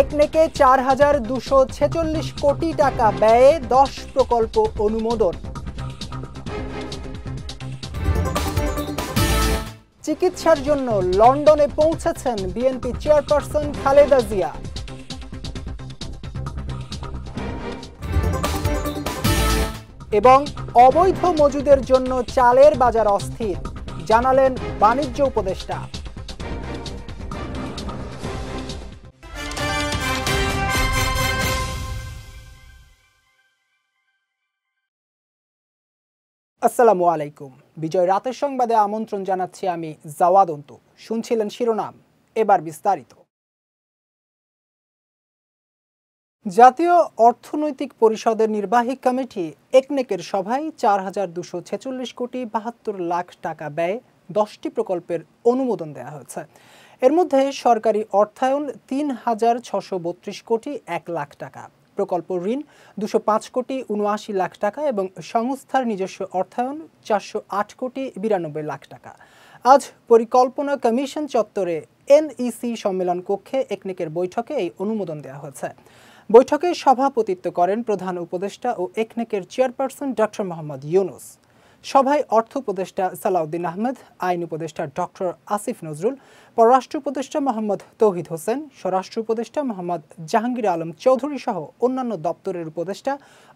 একনেকে ৪,২৪৬ কোটি টাকা ব্যয়ে ১০ প্রকল্প অনুমোদন। চিকিৎসার জন্য লন্ডনে পৌঁছেছেন বিএনপি চেয়ারপারসন খালেদা জিয়া। এবং অবৈধ মজুদের জন্য চালের বাজার অস্থির, জানালেন বাণিজ্য উপদেষ্টা। আসসালামু আলাইকুম। বিজয় রাতের সংবাদে আমন্ত্রণ জানাচ্ছি আমি জাওয়াদ অন্তু। শুনছিলেন শিরোনাম, এবার বিস্তারিত। জাতীয় অর্থনৈতিক পরিষদের নির্বাহী কমিটি একনেকের সভায় ৪,২৪৬ কোটি ৭২ লাখ টাকা ব্যয়ে ১০টি প্রকল্পের অনুমোদন দেওয়া হয়েছে। এর মধ্যে সরকারি অর্থায়ন ৩,৬৩২ কোটি ১ লাখ টাকা, প্রকল্প ঋণ ২০৫ কোটি ৭৯ লাখ টাকা এবং সংস্থার নিজস্ব অর্থায়ন ৪০৮ কোটি ৯২ লাখ টাকা। আজ পরিকল্পনা কমিশন চত্বরে এনইসি সম্মেলন কক্ষে একনেকের বৈঠকে এই অনুমোদন দেওয়া হয়েছে। বৈঠকে সভাপতিত্ব করেন প্রধান উপদেষ্টা ও একনেকের চেয়ারপারসন ডক্টর মোহাম্মদ ইউনুস। সভায় অর্থ উপদেষ্টা সালাউদ্দিন আহমেদ, আইন উপদেষ্টা ডক্টর আসিফ নজরুল, পররাষ্ট্র উপদেষ্টা মোহাম্মদ তৌহিদ হোসেন, স্বরাষ্ট্র উপদেষ্টা মোহাম্মদ জাহাঙ্গীর আলম চৌধুরী সহ অন্যান্য দপ্তরের উপদেষ্টা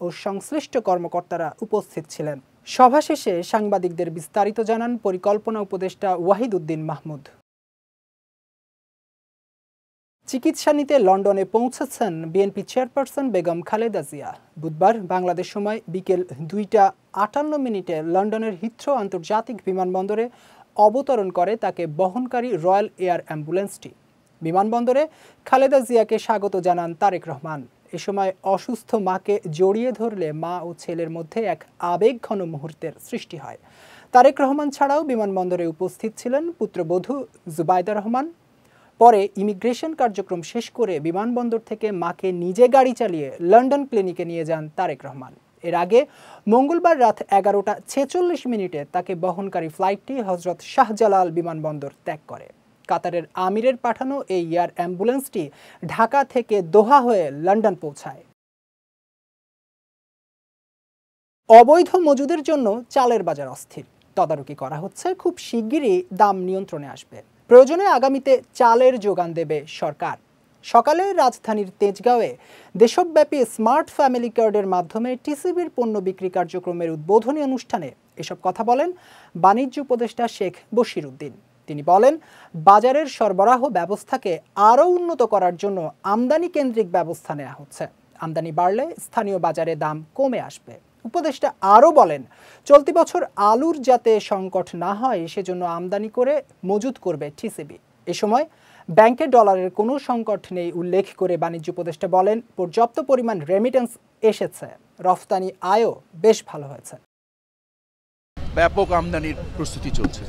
ও সংশ্লিষ্ট কর্মকর্তারা উপস্থিত ছিলেন। সভা শেষে সাংবাদিকদের বিস্তারিত জানান পরিকল্পনা উপদেষ্টা ওয়াহিদ উদ্দিন মাহমুদ। চিকিৎসা নিতে লন্ডনে পৌঁছেছেন বিএনপি চেয়ারপারসন বেগম খালেদা জিয়া। বুধবার বাংলাদেশ সময় বিকেল ২টা ৫৮ লন্ডনের হিথ্রো আন্তর্জাতিক বিমানবন্দরে অবতরণ করে তাকে বহনকারী রয়্যাল এয়ার অ্যাম্বুলেন্সটি। বিমানবন্দরে খালেদা জিয়াকে স্বাগত জানান তারেক রহমান। এ সময় অসুস্থ মাকে জড়িয়ে ধরলে মা ও ছেলের মধ্যে এক আবেগঘন মুহূর্তের সৃষ্টি হয়। তারেক রহমান ছাড়াও বিমানবন্দরে উপস্থিত ছিলেন পুত্রবধূ জুবাইদা রহমান। পরে ইমিগ্রেশন কার্যক্রম শেষ করে বিমানবন্দর থেকে মাকে নিজে গাড়ি চালিয়ে লন্ডন ক্লিনিকে নিয়ে যান তারেক রহমান। এর আগে মঙ্গলবার রাত ১১টা ৪৬ তাকে বহনকারী ফ্লাইটটি হজরত শাহজালাল বিমানবন্দর ত্যাগ করে। কাতারের আমিরের পাঠানো এই এয়ার অ্যাম্বুলেন্সটি ঢাকা থেকে দোহা হয়ে লন্ডন পৌঁছায়। অবৈধ মজুদের জন্য চালের বাজার অস্থির, তদারকি করা হচ্ছে, খুব শিগগিরই দাম নিয়ন্ত্রণে আসবে। প্রয়োজনে আগামীতে চালের যোগান দেবে সরকার। সকালে রাজধানীর তেজগাঁওয়ে দেশব্যাপী স্মার্ট ফ্যামিলি কার্ডের মাধ্যমে টিসিবির পণ্য বিক্রি কার্যক্রমের উদ্বোধনী অনুষ্ঠানে এসব কথা বলেন বাণিজ্য উপদেষ্টা শেখ বশির উদ্দিন। তিনি বলেন, বাজারের সরবরাহ ব্যবস্থাকে আরও উন্নত করার জন্য আমদানি কেন্দ্রিক ব্যবস্থা নেওয়া হচ্ছে। আমদানি বাড়লে স্থানীয় বাজারে দাম কমে আসবে। উপদেষ্টা আরও বলেন, চলতি বছর আলুর যাতে সংকট না হয় সেজন্য আমদানি করে মজুত করবে টিসিবি। এ সময় ব্যাংকে ডলারের কোনো সংকট নেই উল্লেখ করে বাণিজ্য উপদেষ্টা বলেন, পর্যাপ্ত পরিমাণ রেমিটেন্স এসেছে, রফতানি আয়ও বেশ ভালো হয়েছে। ব্যাপক আমদানির প্রস্তুতি চলছে।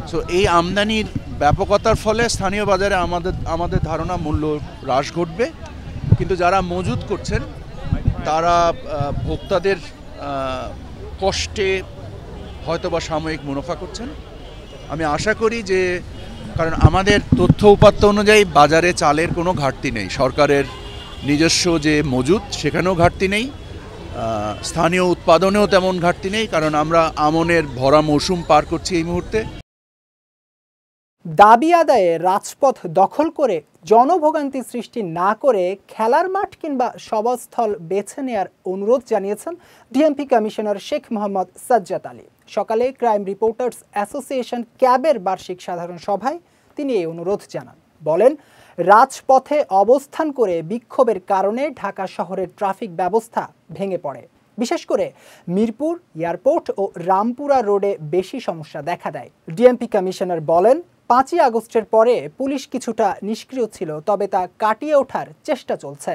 সো এই আমদানির ব্যাপকতার ফলে স্থানীয় বাজারে আমাদের ধারণা মূল্য হ্রাস ঘটবে, কিন্তু যারা মজুত করছেন তারা ভোক্তাদের কষ্টে হয়তোবা সাময়িক মুনাফা করছেন। আমি আশা করি যে, কারণ আমাদের তথ্য উপাত্ত অনুযায়ী বাজারে চালের কোনো ঘাটতি নেই, সরকারের নিজস্ব যে মজুত সেখানেও ঘাটতি নেই, স্থানীয় উৎপাদনেও তেমন ঘাটতি নেই, কারণ আমরা আমনের ভরা মৌসুম পার করছি এই মুহূর্তে। দাবি আদায়ে রাজপথ দখল করে জনভোগান্তি সৃষ্টি না করে খেলার মাঠ কিংবা সভাস্থল বেছে নেয়ার অনুরোধ জানিয়েছেন ডিএমপি কমিশনার শেখ মোহাম্মদ সাজ্জাদ আলী। সকালে ক্রাইম রিপোর্টার্স অ্যাসোসিয়েশন ক্যাবের বার্ষিক সাধারণ সভায় তিনি এই অনুরোধ জানান। বলেন, রাজপথে অবস্থান করে বিক্ষোভের কারণে ঢাকা শহরের ট্রাফিক ব্যবস্থা ভেঙে পড়ে। বিশেষ করে মিরপুর, এয়ারপোর্ট ও রামপুরা রোডে বেশি সমস্যা দেখা দেয়। ডিএমপি কমিশনার বলেন, ৫ই আগস্টের পরে পুলিশ কিছুটা নিষ্ক্রিয় ছিল, তবে তা কাটিয়ে ওঠার চেষ্টা চলছে।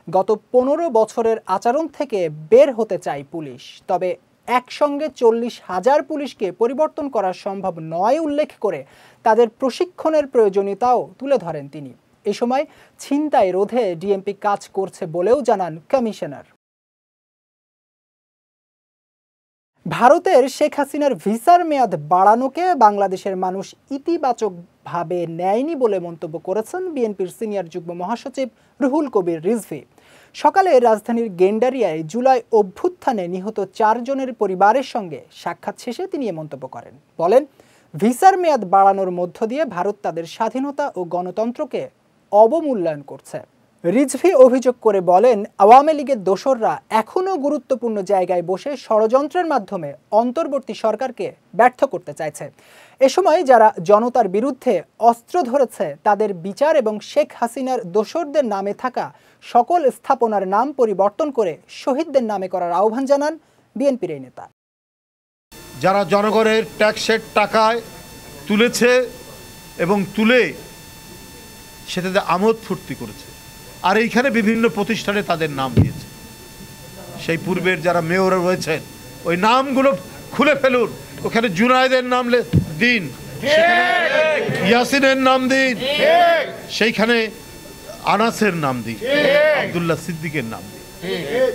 গত ১৫ বছরের আচরণ থেকে বের হতে চায় পুলিশ, তবে একসঙ্গে ৪০,০০০ পুলিশকে পরিবর্তন করা সম্ভব নয় উল্লেখ করে তাদের প্রশিক্ষণের প্রয়োজনীয়তাও তুলে ধরেন তিনি। এ সময় ছিনতাই রোধে ডিএমপি কাজ করছে বলেও জানান কমিশনার। ভারতের শেখ হাসিনার ভিসার মেয়াদ বাড়ানোকে বাংলাদেশের মানুষ ইতিবাচকভাবে নেয়নি বলে মন্তব্য করেছেন বিএনপির সিনিয়র যুগ্ম মহাসচিব রুহুল কবির রিজভী। সকালে রাজধানীর গেন্ডারিয়ায় জুলাই অভ্যুত্থানে নিহত 4 জনের পরিবারের সঙ্গে সাক্ষাৎ শেষে তিনি এ মন্তব্য করেন। বলেন, ভিসার মেয়াদ বাড়ানোর মধ্য দিয়ে ভারত তাদের স্বাধীনতা ও গণতন্ত্রকে অবমূল্যায়ন করছে। রিজভী অভিযোগ করে বলেন, আওয়ামী লীগের দোসররা এখনও গুরুত্বপূর্ণ জায়গায় বসে ষড়যন্ত্রের মাধ্যমে অন্তর্বর্তী সরকারকে ব্যর্থ করতে চাইছে। এ সময় যারা জনতার বিরুদ্ধে অস্ত্র ধরেছে তাদের বিচার এবং শেখ হাসিনার দোসরদের নামে থাকা সকল স্থাপনার নাম পরিবর্তন করে শহীদদের নামে করার আহ্বান জানান বিএনপির এই নেতা। যারা জনগণের ট্যাক্সের টাকায় তুলেছে এবং তুলে সেটাতে আমোদ ফুর্তি করেছে, আর এইখানে বিভিন্ন প্রতিষ্ঠানে তাদের নাম দিয়েছে। সেই পূর্বের যারা মেয়র রয়েছেন ওই নামগুলো খুলে ফেলুন, ওখানে জুনায়েদের নাম দিন, ইয়াসিনের নাম দিন, সেইখানে আনাসের নাম দিন, আব্দুল্লাহ সিদ্দিকের নাম দিন।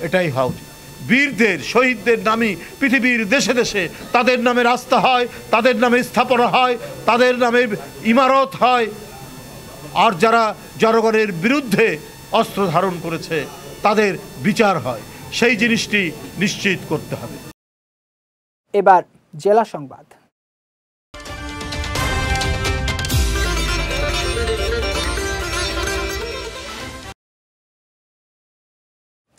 এটাই হওয়া উচিত। বীরদের শহীদদের নামে পৃথিবীর দেশে দেশে তাদের নামে রাস্তা হয়, তাদের নামে স্থাপনা হয়, তাদের নামে ইমারত হয়। আর যারা জনগণের বিরুদ্ধে অস্ত্র ধারণ করেছে তাদের বিচার হয়, সেই জিনিসটি নিশ্চিত করতে হবে। এবার জেলা সংবাদ।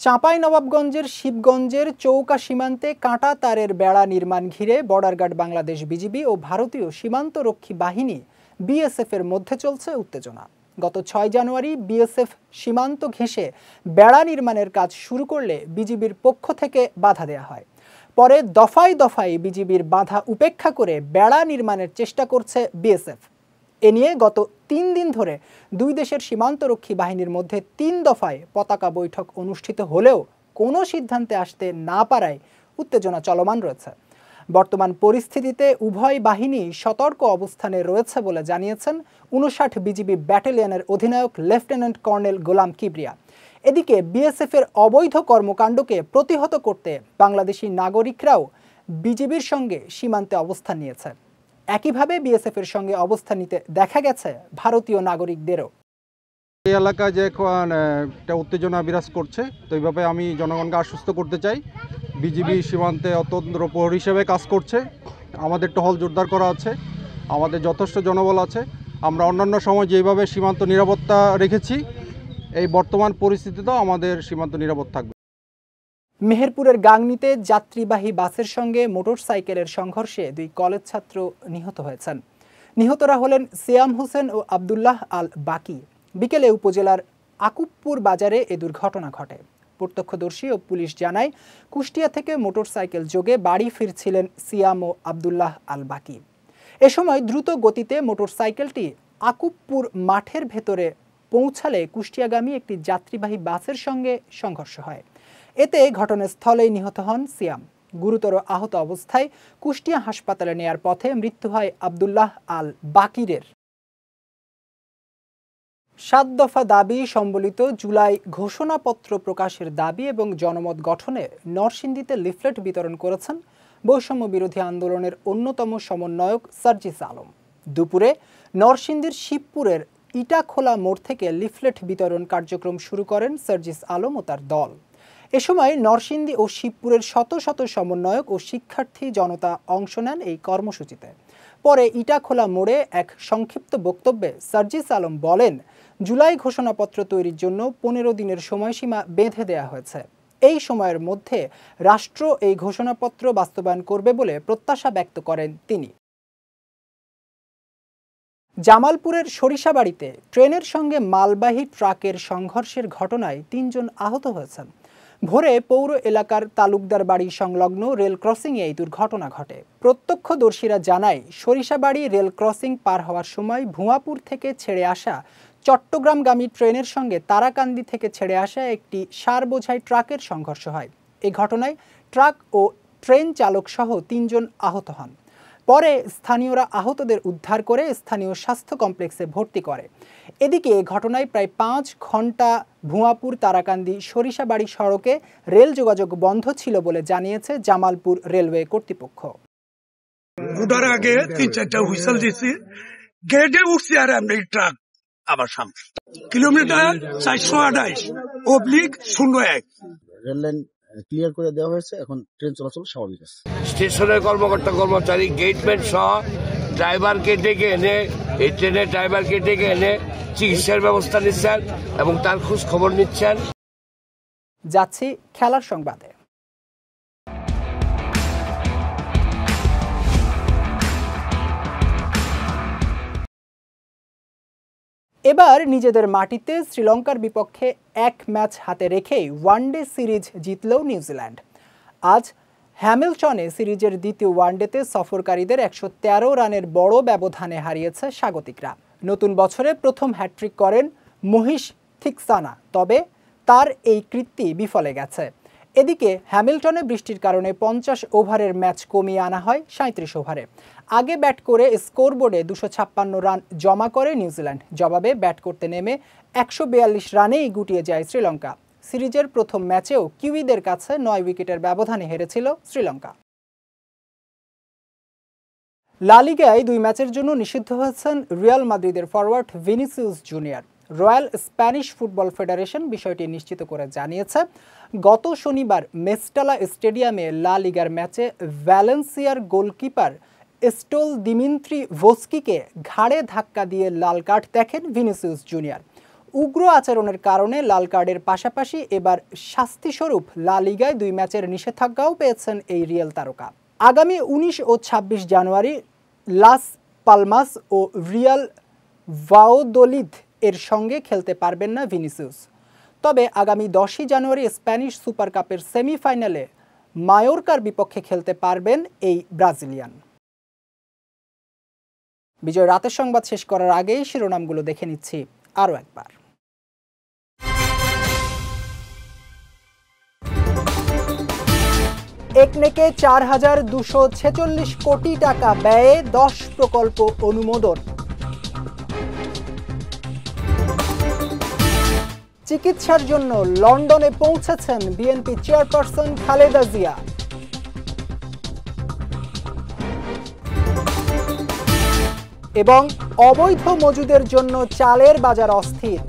চাঁপাইনবাবগঞ্জের শিবগঞ্জের চৌকা সীমান্তে কাঁটা তারের বেড়া নির্মাণ ঘিরে বর্ডার গার্ড বাংলাদেশ বিজিবি ও ভারতীয় সীমান্তরক্ষী বাহিনী বিএসএফ এর মধ্যে চলছে উত্তেজনা। গত 6 জানুয়ারি বিএসএফ সীমান্ত ঘেঁষে বেড়া নির্মাণের কাজ শুরু করলে বিজিবির পক্ষ থেকে বাধা দেওয়া হয়। পরে দফায় দফায় বিজিবির বাধা উপেক্ষা করে বেড়া নির্মাণের চেষ্টা করছে বিএসএফ। এ নিয়ে গত 3 দিন ধরে দুই দেশের সীমান্তরক্ষী বাহিনীর মধ্যে 3 দফায় পতাকা বৈঠক অনুষ্ঠিত হলেও কোনো সিদ্ধান্তে আসতে না পারায় উত্তেজনা চলমান রয়েছে। বর্তমান পরিস্থিতিতে উভয় বাহিনী সতর্ক অবস্থানে রয়েছে বলে জানিয়েছেন 59 বিজিবি ব্যাটালিয়নের অধিনায়ক লেফটেন্যান্ট কর্নেল গোলাম কিবরিয়া। এদিকে বিএসএফ এর অবৈধ কর্মকাণ্ডকে প্রতিহত করতে বাংলাদেশি নাগরিকরাও বিজিবির সঙ্গে সীমান্তে অবস্থান নিয়েছে। একইভাবে বিএসএফ এর সঙ্গে অবস্থান নিতে দেখা গেছে ভারতীয় নাগরিকদেরও। এই এলাকায় যে একটা উত্তেজনা বিরাজ করছে, তো এইভাবে আমি জনগণকে আশ্বস্ত করতে চাই বিজিবি সীমান্তে অতন্ত্র প্রহরী হিসেবে কাজ করছে। আমাদের টহল জোরদার করা আছে, আমাদের যথেষ্ট জনবল আছে। আমরা অন্যান্য সময় যেভাবে সীমান্ত নিরাপত্তা রেখেছি, এই বর্তমান পরিস্থিতিতেও আমাদের সীমান্ত নিরাপদ থাকবে। মেহেরপুরের গাংনীতে যাত্রীবাহী বাসের সঙ্গে মোটরসাইকেলের সংঘর্ষে 2 কলেজ ছাত্র নিহত হয়েছেন। নিহতরা হলেন সিয়াম হোসেন ও আব্দুল্লাহ আল বাকি। বিকেলে উপজেলার আকুবপুর বাজারে এ দুর্ঘটনা ঘটে। প্রত্যক্ষদর্শী ও পুলিশ জানায়, কুষ্টিয়া থেকে মোটরসাইকেল যোগে বাড়ি ফিরছিলেন সিয়াম ও আব্দুল্লাহ আল বাকি। এ সময় দ্রুত গতিতে মোটরসাইকেলটি আকুবপুর মাঠের ভেতরে পৌঁছালে কুষ্টিয়াগামী একটি যাত্রীবাহী বাসের সঙ্গে সংঘর্ষ হয়। এতে ঘটনাস্থলেই নিহত হন সিয়াম। গুরুতর আহত অবস্থায় কুষ্টিয়া হাসপাতালে নেয়ার পথে মৃত্যু হয় আব্দুল্লাহ আল বাকিরের। 7 দফা দাবি সম্বলিত জুলাই ঘোষণাপত্র প্রকাশের দাবি এবং জনমত গঠনে নরসিংদীতে লিফলেট বিতরণ করেছেন বৈষম্য বিরোধী আন্দোলনের অন্যতম সমন্বয়ক সার্জিস আলম। দুপুরে নরসিংদীর শিবপুরের ইটাখোলা মোড় থেকে লিফলেট বিতরণ কার্যক্রম শুরু করেন সার্জিস আলম ও তার দল। এ সময় নরসিংদী ও শিবপুরের শত শত সমন্বয়ক ও শিক্ষার্থী জনতা অংশ নেন এই কর্মসূচিতে। পরে ইটাখোলা মোড়ে এক সংক্ষিপ্ত বক্তব্যে সার্জিস আলম বলেন, জুলাই ঘোষণাপত্র তৈরির জন্য 15 দিনের সময়সীমা বেঁধে দেওয়া হয়েছে। এই সময়ের মধ্যে রাষ্ট্র এই ঘোষণাপত্র বাস্তবায়ন করবে বলে প্রত্যাশা ব্যক্ত করেন তিনি। জামালপুরের সরিষাবাড়িতে ট্রেনের সঙ্গে মালবাহী ট্রাকের সংঘর্ষের ঘটনায় 3 জন আহত হয়েছেন। ভোরে পৌর এলাকার তালুকদার বাড়ি সংলগ্ন রেল ক্রসিংয়ে এই দুর্ঘটনা ঘটে। প্রত্যক্ষদর্শীরা জানায়, সরিষাবাড়ি রেল ক্রসিং পার হওয়ার সময় ভুয়াপুর থেকে ছেড়ে আসা চট্টগ্রামগামী ট্রেনের সঙ্গে তারাকান্দি থেকে ছেড়ে আসা একটি সার বোঝাই ট্রাকের সংঘর্ষ হয়। এই ঘটনায় ট্রাক ও ট্রেন চালক সহ 3 জন আহত হন। পরে স্থানীয়রা আহতদের উদ্ধার করে স্থানীয় স্বাস্থ্য কমপ্লেক্সে ভর্তি করে। এদিকে ঘটনায় প্রায় 5 ঘন্টা ভুয়াপুর তারাকান্দি সরিষাবাড়ি সড়কে রেল যোগাযোগ বন্ধ ছিল বলে জানিয়েছে জামালপুর রেলওয়ে কর্তৃপক্ষ। রুডার আগে 3-4টা হুইসেল দিছি, গেটে উঠছি আর আমরা ট্রাক আবার সামনে কিলোমিটার 428/01 রেল লাইন ক্লিয়ার করে দেওয়া হয়েছে, এখন ট্রেন চলাচল স্বাভাবিক আছে। স্টেশনের কর্মকর্তা কর্মচারী গেটম্যান সহ ড্রাইভারকে ডেকে এনে এই ট্রেনের ড্রাইভারকে ডেকে এনে চিকিৎসার ব্যবস্থা নিচ্ছেন এবং তার খোঁজ খবর নিচ্ছেন। যাচ্ছি খেলার সংবাদে। এবার নিজেদের মাটিতে শ্রীলঙ্কার বিপক্ষে 1 ম্যাচ হাতে রেখেই ওয়ানডে সিরিজ জিতল নিউজিল্যান্ড। আজ হ্যামিলটনে সিরিজের দ্বিতীয় ওয়ানডেতে সফরকারীদের 113 রানের বড় ব্যবধানে হারিয়েছে স্বাগতিকরা। নতুন বছরে প্রথম হ্যাট্রিক করেন মহিষ থিকসানা, তবে তার এই কৃত্তি বিফলে গেছে। এদিকে হ্যামিলটনে বৃষ্টির কারণে 50 ওভারের ম্যাচ কমিয়ে আনা হয় 37 ওভারে। আগে ব্যাট করে স্কোরবোর্ডে 256 রান জমা করে নিউজিল্যান্ড। জবাবে ব্যাট করতে নেমে 142 রানেই গুটিয়ে যায় শ্রীলঙ্কা। সিরিজের প্রথম ম্যাচেও কিউইদের কাছে 9 উইকেটের ব্যবধানে হেরেছিল শ্রীলঙ্কা। লা লিগায় 2 ম্যাচের জন্য নিষিদ্ধ হয়েছেন রিয়াল মাদ্রিদের forward Vinicius junior. Royal Spanish football federation বিষয়টি নিশ্চিত করে জানিয়েছে, গত শনিবার মেস্টালা স্টেডিয়ামে লা লিগার ম্যাচে ভ্যালেন্সিয়ার গোলকিপার স্টোল দিমিত্রি ভোস্কিকে ঘাড়ে ধাক্কা দিয়ে লাল কার্ড দেখেন ভিনিসিয়াস জুনিয়র। উগ্র আচরণের কারণে লাল কার্ডের পাশাপাশি এবার শাস্তিস্বরূপ লা লিগায় 2 ম্যাচের নিষেধাজ্ঞাও পেয়েছেন এই রিয়াল তারকা। আগামী 19 ও 26 জানুয়ারি লাস পালমাস ও রিয়াল ভাওদোলিদ এর সঙ্গে খেলতে পারবেন না ভিনিসিয়াস। তবে আগামী 10 জানুয়ারি স্প্যানিশ সুপার কাপের সেমিফাইনালে মায়োরকার বিপক্ষে খেলতে পারবেন এই ব্রাজিলিয়ান। বিজয় রাতের সংবাদ শেষ করার আগেই শিরোনামগুলো দেখে নিচ্ছি আরও একবার। একনেকে 4,246 কোটি টাকা ব্যয়ে 10 প্রকল্প অনুমোদন। চিকিৎসার জন্য লন্ডনে পৌঁছেছেন বিএনপি চেয়ারপারসন খালেদা জিয়া। এবং অবৈধ মজুদের জন্য চালের বাজার অস্থির,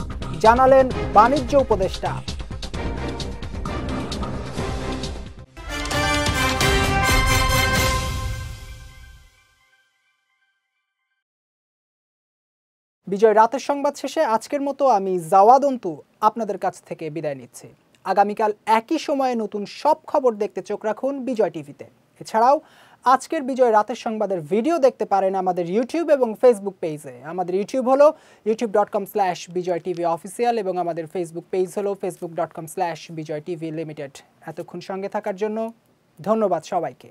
জানালেন বাণিজ্য উপদেষ্টা। বিজয় রাতের সংবাদ শেষে আজকের মতো আমি জাওয়াদ অন্তু আপনাদের কাছ থেকে বিদায় নিচ্ছি। আগামীকাল একই সময়ে নতুন সব খবর দেখতে চোখ রাখুন বিজয় টিভিতে। এছাড়াও আজকের বিজয় রাতের সংবাদের ভিডিও দেখতে পারেন আমাদের ইউটিউব এবং ফেসবুক পেজে। আমাদের ইউটিউব হলো youtube.com/BijoyTV অফিসিয়াল এবং আমাদের ফেসবুক পেজ হলো facebook.com/BijoyTV Limited। এতক্ষণ সঙ্গে থাকার জন্য ধন্যবাদ সবাইকে।